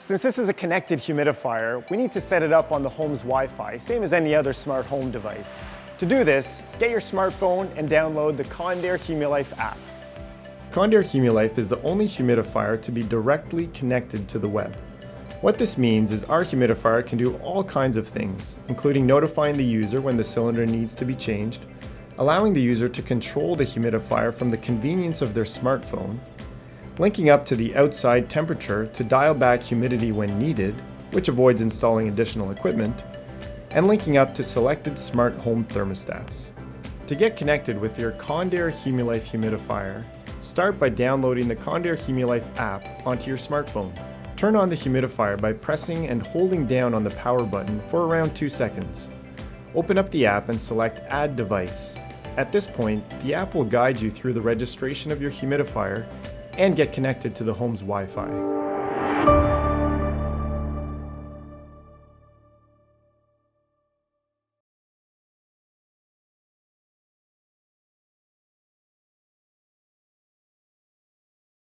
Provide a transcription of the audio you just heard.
Since this is a connected humidifier, we need to set it up on the home's Wi-Fi, same as any other smart home device. To do this, get your smartphone and download the Condair HumiLife app. Condair HumiLife is the only humidifier to be directly connected to the web. What this means is our humidifier can do all kinds of things, including notifying the user when the cylinder needs to be changed, allowing the user to control the humidifier from the convenience of their smartphone, linking up to the outside temperature to dial back humidity when needed, which avoids installing additional equipment, and linking up to selected smart home thermostats. To get connected with your Condair HumiLife humidifier, start by downloading the Condair HumiLife app onto your smartphone. Turn on the humidifier by pressing and holding down on the power button for around 2 seconds. Open up the app and select Add Device. At this point, the app will guide you through the registration of your humidifier and get connected to the home's Wi-Fi.